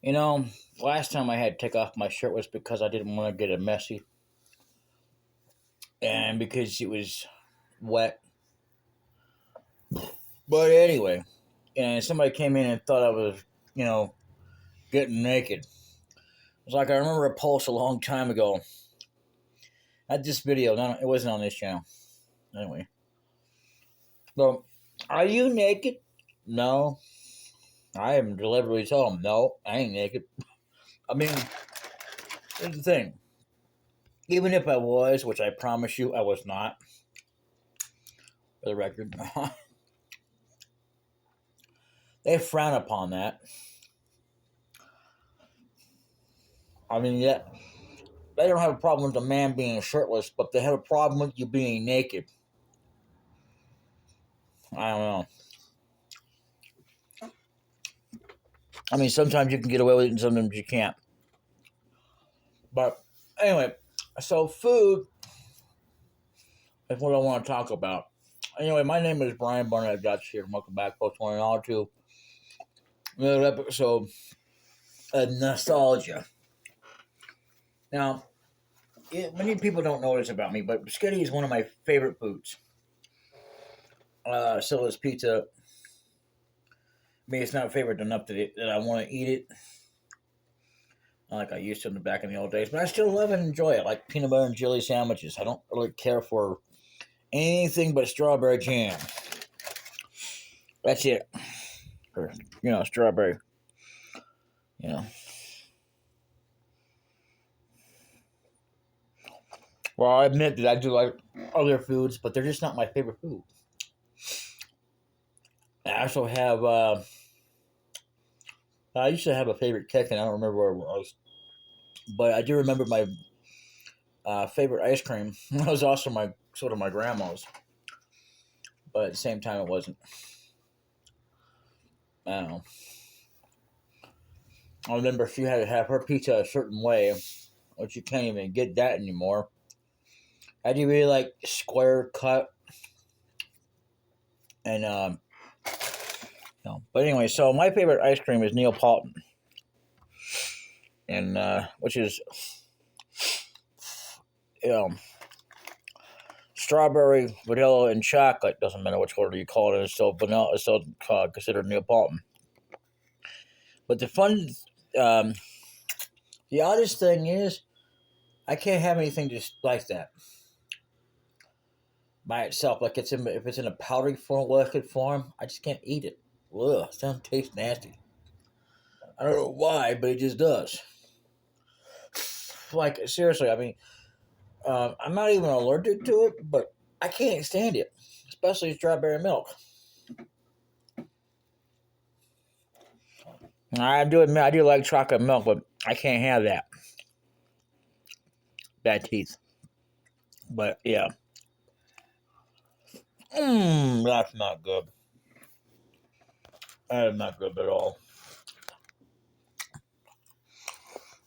You know, last time I had to take off my shirt was because I didn't want to get it messy and because it was wet. But anyway, and somebody came in and thought I was, you know, getting naked. It was like I remember a post a long time ago. Not this video, it wasn't on this channel. Anyway, so are you naked? No, I am deliberately told him, no, I ain't naked. I mean, here's the thing. Even if I was, which I promise you I was not, for the record, they frown upon that. I mean, yeah, they don't have a problem with a man being shirtless, but they have a problem with you being naked. I don't know. I mean, sometimes you can get away with it and sometimes you can't. But anyway, so food is what I want to talk about. Anyway, my name is Brian Barnett Dutch here. Welcome back, folks. One and all, to another episode of Nostalgia. Now, many people don't know this about me, but spaghetti is one of my favorite foods. So is pizza. I mean, it's not favorite enough that I want to eat it like I used to back in the old days, but I still love and enjoy it, like peanut butter and jelly sandwiches. I don't really care for anything but strawberry jam. That's it. Or, strawberry. You know. Well, I admit that I do like other foods, but they're just not my favorite food. I also have, I used to have a favorite cake, and I don't remember where it was. But I do remember my favorite ice cream. It was also my grandma's. But at the same time, it wasn't. I don't know. I remember she had to have her pizza a certain way, which you can't even get that anymore. I do really like square cut, and But anyway, so my favorite ice cream is Neapolitan, and which is you know strawberry, vanilla, and chocolate. Doesn't matter which order you call it. It's still vanilla. It's still considered Neapolitan. But um, the oddest thing is, I can't have anything just like that by itself. Like if it's in a powdery form, liquid form, I just can't eat it. Ugh, it doesn't taste nasty. I don't know why, but it just does. Like seriously, I mean, I'm not even allergic to it, but I can't stand it, especially strawberry milk. I do admit I do like chocolate milk, but I can't have that. Bad teeth. But yeah, that's not good. That is not good at all.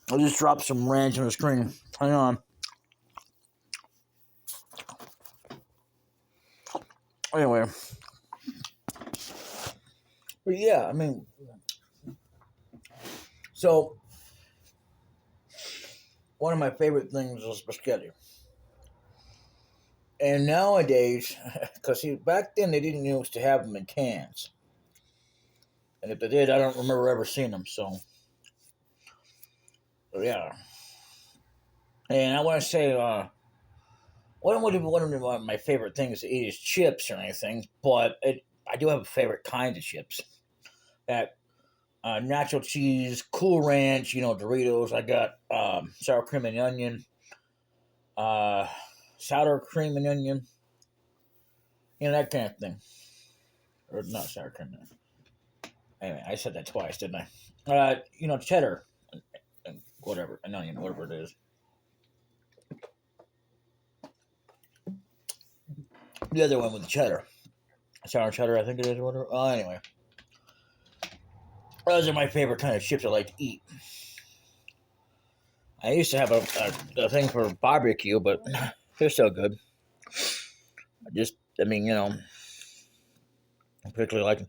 I just dropped some ranch on the screen. Hang on. Anyway, but yeah, I mean, so one of my favorite things is spaghetti. And nowadays, because back then they didn't used to have them in cans. And if they did, I don't remember ever seeing them. So, yeah. And I want to say, one of my favorite things to eat is chips or anything, but I do have a favorite kind of chips. That nacho cheese, Cool Ranch, Doritos. I got sour cream and onion, uh, sour cream and onion, that kind of thing. Or not sour cream. Anyway, I said that twice, didn't I? Cheddar, and whatever, an onion, whatever it is. The other one with the cheddar, sour cheddar, I think it is, or whatever. Anyway, those are my favorite kind of chips I like to eat. I used to have a thing for barbecue, but they're so good. I mean, I particularly like them.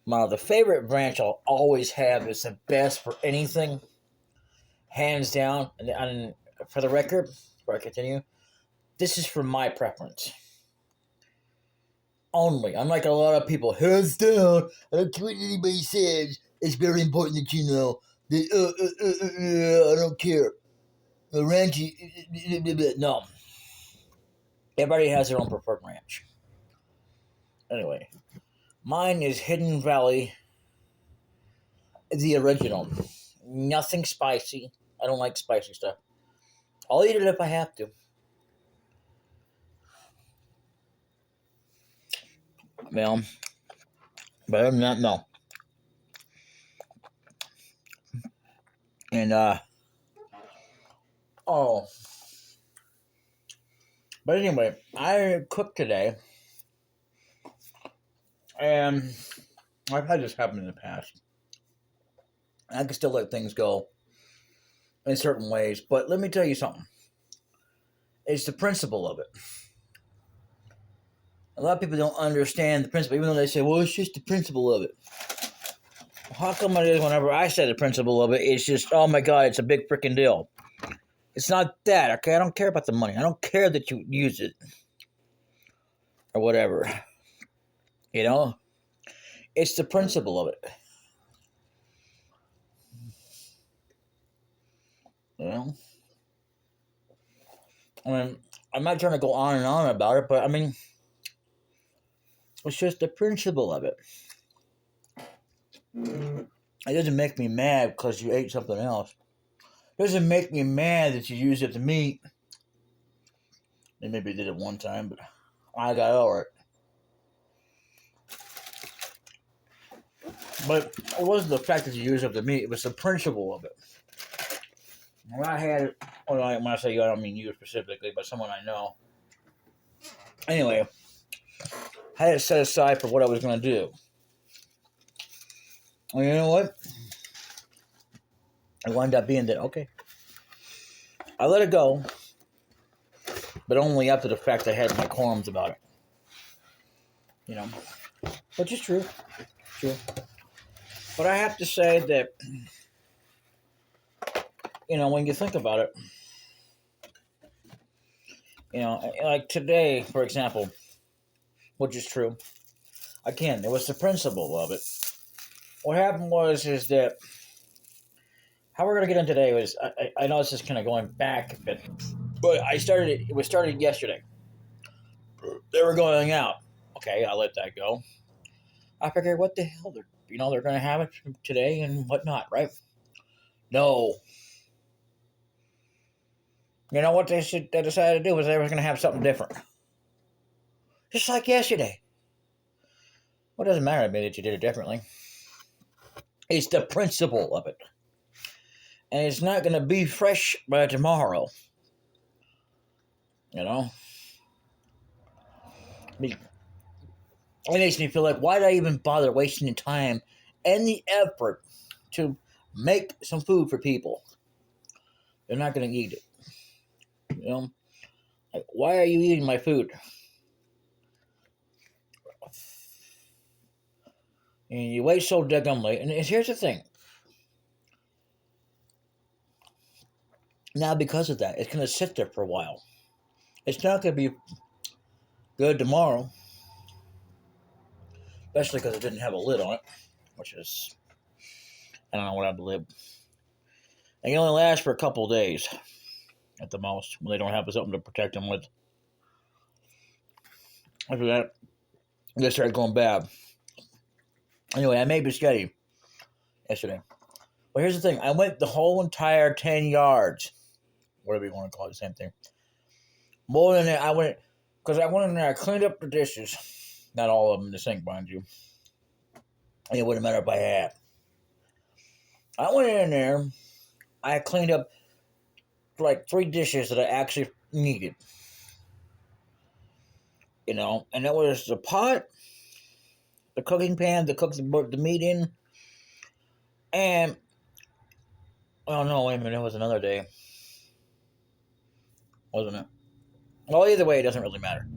Now, the favorite branch I'll always have is the best for anything, hands down. And for the record, before I continue, this is for my preference only. Unlike a lot of people, hands down, I don't care what anybody says. It's very important that you know that. I don't care. The ranch, no. Everybody has their own preferred ranch. Anyway, mine is Hidden Valley, the original. Nothing spicy. I don't like spicy stuff. I'll eat it if I have to. Well, but other than that, no. And oh, but anyway, I cooked today, and I've had this happen in the past. I can still let things go in certain ways, but let me tell you something. It's the principle of it. A lot of people don't understand the principle, even though they say, well, it's just the principle of it. How come it is whenever I say the principle of it, it's just, oh my God, it's a big freaking deal. It's not that, okay? I don't care about the money. I don't care that you use it. Or whatever. You know? It's the principle of it. You know? I mean, I'm not trying to go on and on about it, but I mean, it's just the principle of it. It doesn't make me mad because you ate something else. It doesn't make me mad that you used it to meat. They maybe did it one time, but I got over it. But it wasn't the fact that you used up the meat, it was the principle of it. When I had it, when I say you, I don't mean you specifically, but someone I know. Anyway, I had it set aside for what I was going to do. And you know what? It wound up being that, okay. I let it go, but only after the fact I had my qualms about it. You know? Which is true. True. But I have to say that, you know, when you think about it, you know, like today, for example, which is true, again, it was the principle of it. What happened is that how we're going to get in today was, I know this is kind of going back a bit, but it was started yesterday. They were going out. Okay, I let that go. I figured, what the hell, they're going to have it today and whatnot, right? No. You know what they decided to do was they were going to have something different. Just like yesterday. Well, it doesn't matter to me that you did it differently. It's the principle of it. And it's not going to be fresh by tomorrow. You know? It makes me feel like, why did I even bother wasting the time and the effort to make some food for people? They're not going to eat it. You know? Like, why are you eating my food? And you wait so daggum late. And here's the thing. Now, because of that, it's going to sit there for a while. It's not going to be good tomorrow. Especially because it didn't have a lid on it. Which is, I don't know what I believe. They can only last for a couple of days. At the most. When they don't have something to protect them with. After that, they started going bad. Anyway, I made biscotti yesterday. But here's the thing. I went the whole entire 10 yards. Whatever you want to call it, the same thing. More than that, I went in there, I cleaned up the dishes. Not all of them in the sink, mind you. And it wouldn't matter if I had. I went in there, I cleaned up like 3 dishes that I actually needed. You know, and that was the pot, the cooking pan to cook the meat in, and, oh no, wait a minute, it was another day. Wasn't it? Well, either way, it doesn't really matter.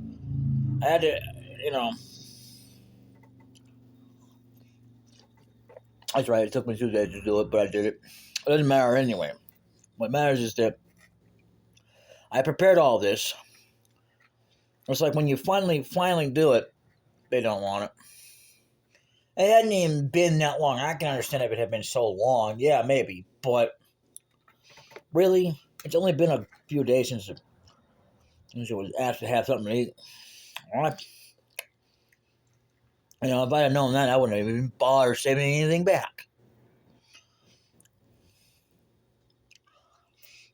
I had to, you know, That's right. It took me 2 days to do it, but I did it. It doesn't matter anyway. What matters is that I prepared all this. It's like when you finally do it, they don't want it. It hadn't even been that long. I can understand if it had been so long. Yeah, maybe. But really, it's only been a few days since it was asked to have something to eat. What? If I had known that, I wouldn't have even bothered saving anything back.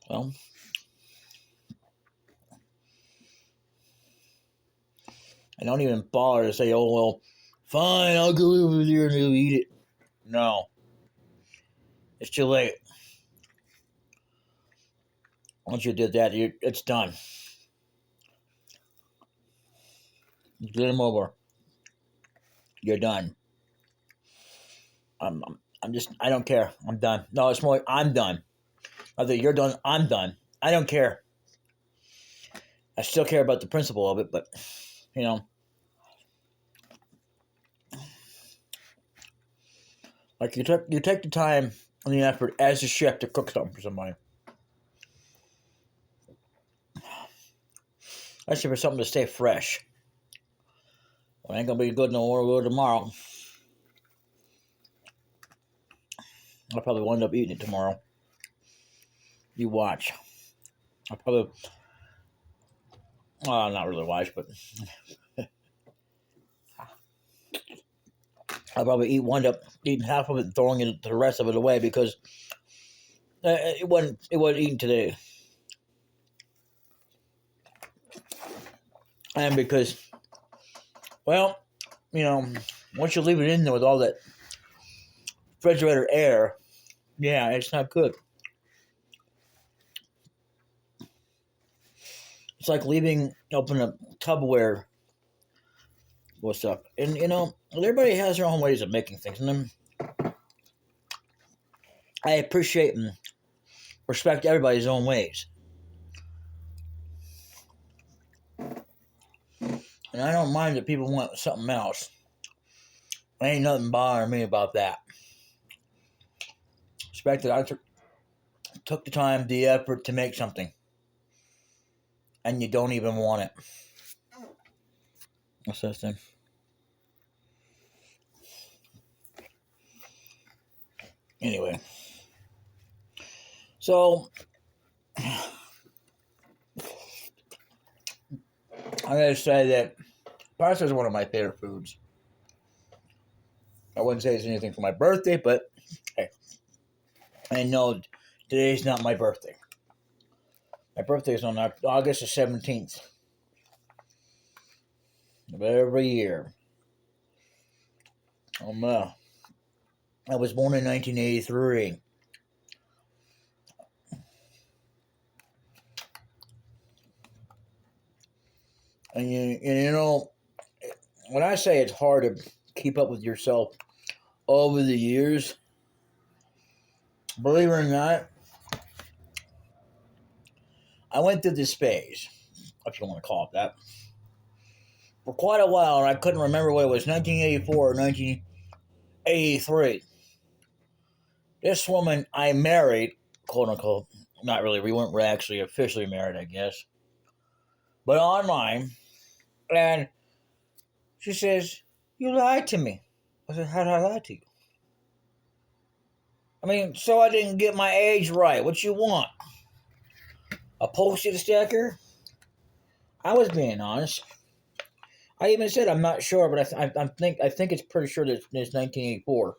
Well, I don't even bother to say, oh, well, fine, I'll go over there and eat it. No. It's too late. Once you did that, it's done. Game over. You're done. I'm just, I don't care. I'm done. No, it's more, I'm done. Either you're done, I'm done. I don't care. I still care about the principle of it, but, like you take the time and the effort as a chef to cook something for somebody. Especially for something to stay fresh. It ain't gonna be good no more tomorrow. I'll probably wind up eating it tomorrow. You watch. I'll probably, well, not really watch, but I'll probably wind up eating half of it and throwing the rest of it away because it wasn't eaten today. And because, well, once you leave it in there with all that refrigerator air, yeah, it's not good. It's like open a Tupperware. What's up? And, everybody has their own ways of making things. And I appreciate and respect everybody's own ways. And I don't mind that people want something else. Ain't nothing bothering me about that. Respect that I took the time, the effort to make something. And you don't even want it. What's this thing? Anyway. So, I gotta say that pasta is one of my favorite foods. I wouldn't say it's anything for my birthday, but hey, I know today's not my birthday. My birthday is on August the 17th of every year. I was born in 1983. And when I say it's hard to keep up with yourself over the years, believe it or not, I went through this phase, if you want to call it that, for quite a while, and I couldn't remember whether it was 1984 or 1983. This woman I married, quote unquote, not really, we weren't actually officially married, I guess, but online, and she says, "You lied to me." I said, "How did I lie to you?" I mean, so I didn't get my age right. What you want? A postage sticker? I was being honest. I even said I'm not sure, but I think it's pretty sure that it's 1984.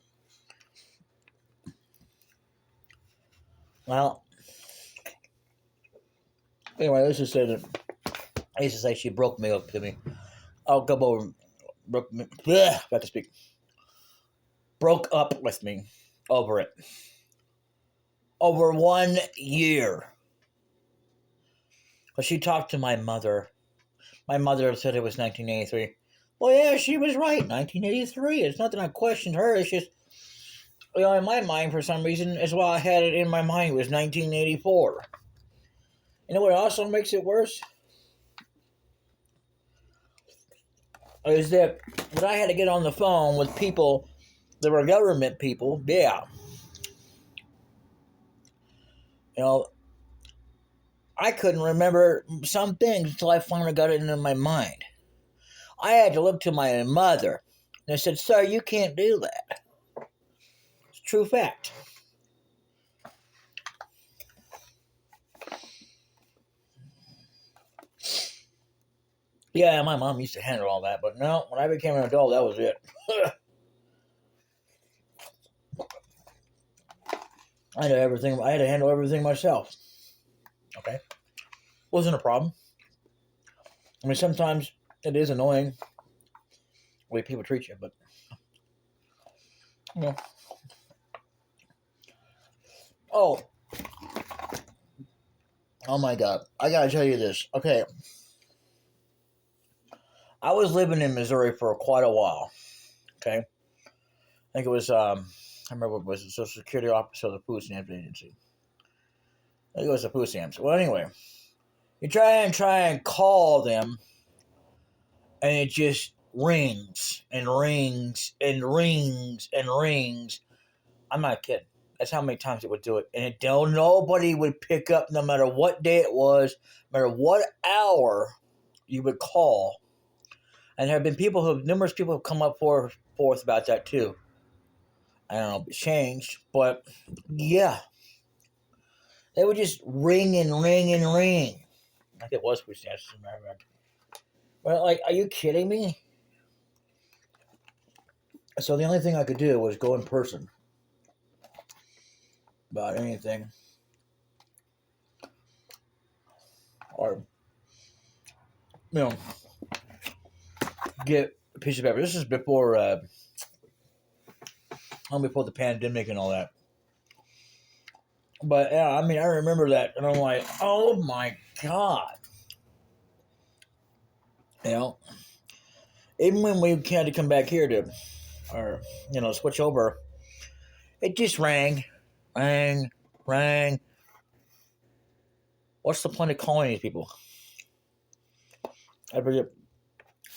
Well, anyway, let's just say that I used to say she broke me up to me. I'll come over, broke me. Got to speak. Broke up with me over it. Over 1 year. Because she talked to my mother. My mother said it was 1983. Well, yeah, she was right. 1983. It's not that I questioned her. It's just, in my mind, for some reason, as well, I had it in my mind, it was 1984. You know what also makes it worse? Is that when I had to get on the phone with people there were government people, yeah. You know, I couldn't remember some things until I finally got it into my mind. I had to look to my mother, and I said, "Sir, you can't do that." It's a true fact. Yeah, my mom used to handle all that, but no, when I became an adult, that was it. I had everything. I had to handle everything myself. Okay, wasn't a problem. I mean, sometimes it is annoying the way people treat you, but you know. Oh, oh my God! I gotta tell you this. Okay, I was living in Missouri for quite a while. Okay, I think it was. I remember what it was, the Social Security Office of the Food Stamps Agency. I think it was the food stamps. Well, anyway, you try and call them, and it just rings and rings and rings and rings. I'm not kidding. That's how many times it would do it, and nobody would pick up, no matter what day it was, no matter what hour you would call. And there have been numerous people have come up forth about that too. I don't know if it's changed, but yeah, they would just ring and ring and ring. Like it was food stamps, as a matter of fact. Well, like, are you kidding me? So the only thing I could do was go in person about anything, or get a piece of paper. This is before the pandemic and all that. But yeah, I mean, I remember that, and I'm like, oh my God. You know, even when we had to come back here or switch over, it just rang, rang, rang. What's the point of calling these people? I forget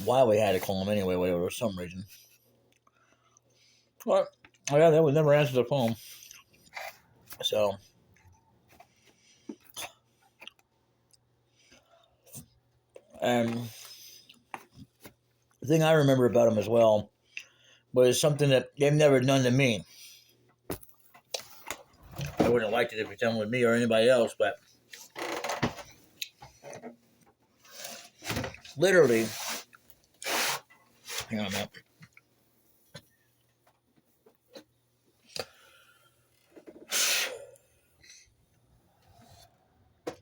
why we had to call them anyway, for some reason. But, oh yeah, they would never answer the phone. So, and the thing I remember about them as well was something that they've never done to me. I wouldn't have liked it if it done with me or anybody else, but literally, hang on a minute.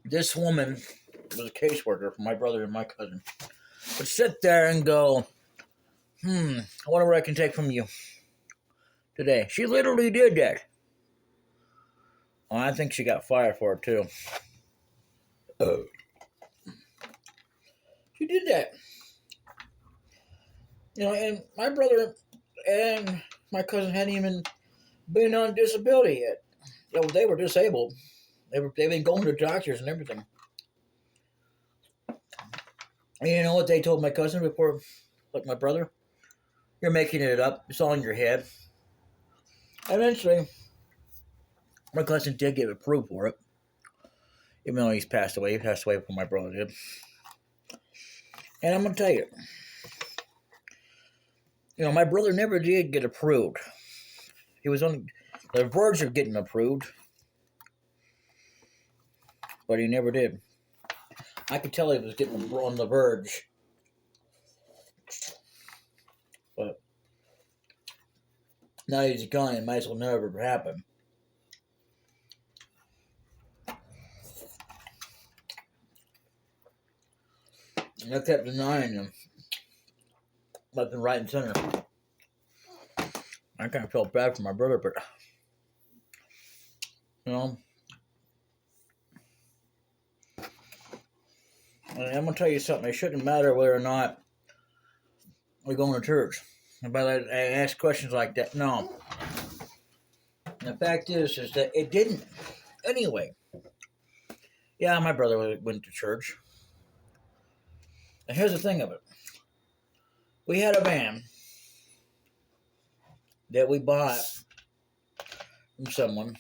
This woman was a caseworker for my brother and my cousin. Would sit there and go, I wonder what I can take from you today. She literally did that. Well, I think she got fired for it too. She did that. And my brother and my cousin hadn't even been on disability yet. They were disabled. They've been going to doctors and everything. And you know what they told my cousin before, like my brother? You're making it up. It's all in your head. Eventually, my cousin did get approved for it. Even though he's passed away. He passed away before my brother did. And I'm going to tell you, my brother never did get approved. He was on the verge of getting approved, but he never did. I could tell he was getting on the verge. But now he's gone, it might as well never happen. And I kept denying him, left and right and center. I kind of felt bad for my brother, but and I'm gonna tell you something. It shouldn't matter whether or not we're going to church. But I ask questions like that. No. The fact is that it didn't. Anyway, yeah, my brother went to church. And here's the thing of it. We had a van. that we bought from someone.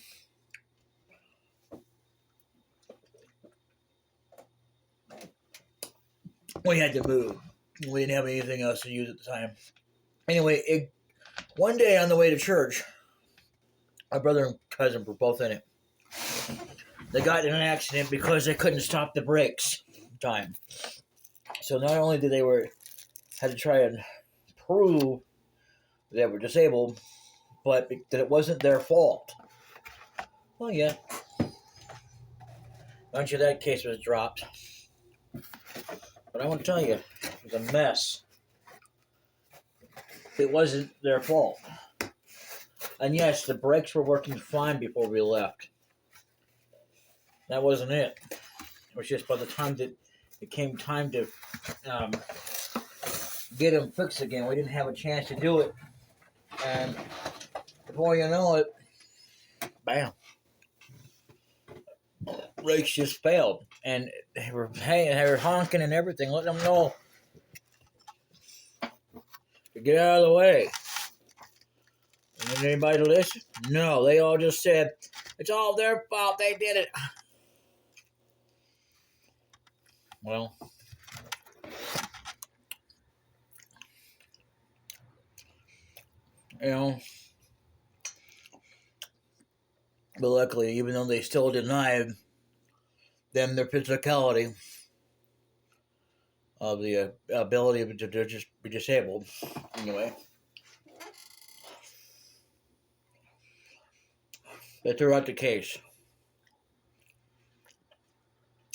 We had to move. We didn't have anything else to use at the time. Anyway, one day on the way to church, my brother and cousin were both in it. They got in an accident because they couldn't stop the brakes in time. So not only did they had to try and prove they were disabled, but that it wasn't their fault. Well, yeah. Eventually that case was dropped. But I want to tell you, it was a mess. It wasn't their fault. And yes, the brakes were working fine before we left. That wasn't it. It was just by the time that it came time to get them fixed again, we didn't have a chance to do it. And before you know it, bam. Brakes just failed. And they were honking and everything, letting them know to get out of the way. And did anybody listen? No, they all just said, it's all their fault, they did it. Well, you know, but luckily, even though they still denied them their physicality of the ability to just be disabled, anyway, they threw out the case.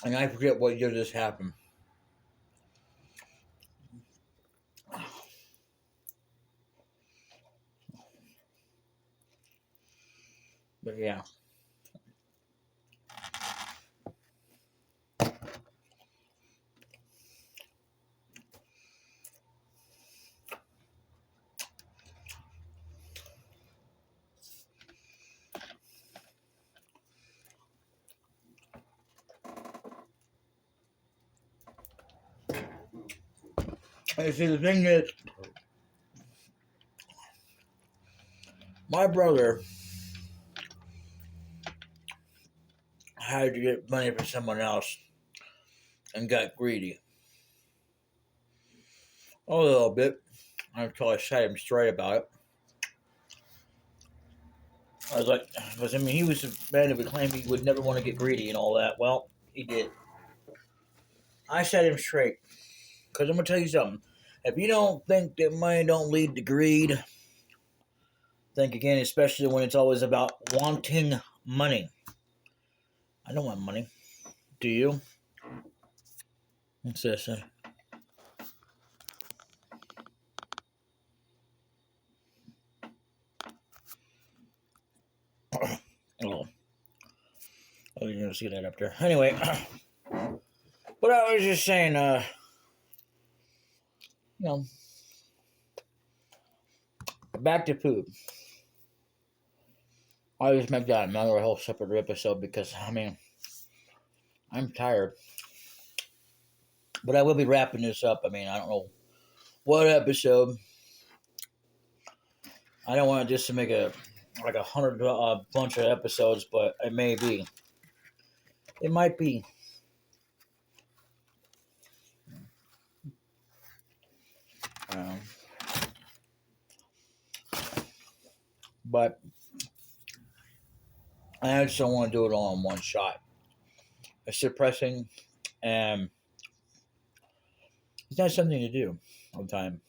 And I forget what year this happened. But yeah. And see, the thing is, my brother had to get money for someone else and got greedy. A little bit, until I set him straight about it. I was like, because I mean, he was a man who would claim he would never want to get greedy and all that. Well, he did. I set him straight. Because I'm going to tell you something. If you don't think that money don't lead to greed, think again, especially when it's always about wanting money. I don't want money. Do you? What's this? Oh. Oh, you're going to see that up there. Anyway. But I was just saying, you know, back to food. I just make that another whole separate episode because, I mean, I'm tired. But I will be wrapping this up. I mean, I don't know what episode. I don't want just to make a 100 bunch of episodes, but it may be. It might be. But I just don't want to do it all in one shot. It's depressing, and it's not something to do all the time.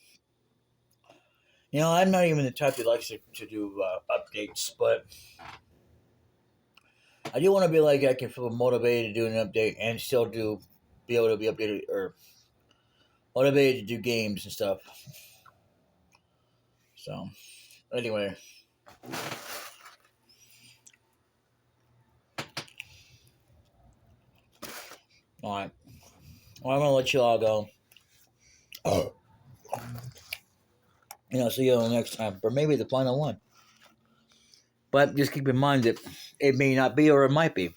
You know, I'm not even the type that likes to do updates, but I do want to be like I can feel motivated to do an update and still be able to be updated or motivated to do games and stuff. So, anyway. Alright. Well, I'm going to let you all go. You know, see you next time. Or maybe the final one. But just keep in mind that it may not be or it might be.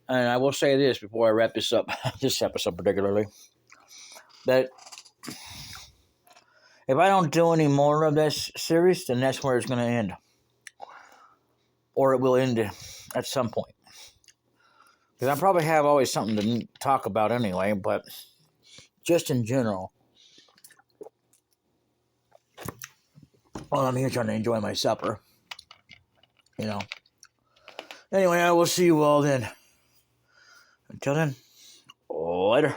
And I will say this before I wrap this up, this episode particularly, that If I don't do any more of this series, then that's where it's going to end. Or it will end at some point. Because I probably have always something to talk about anyway, but just in general. Well, I'm here trying to enjoy my supper. You know. Anyway, I will see you all then. Until then, later.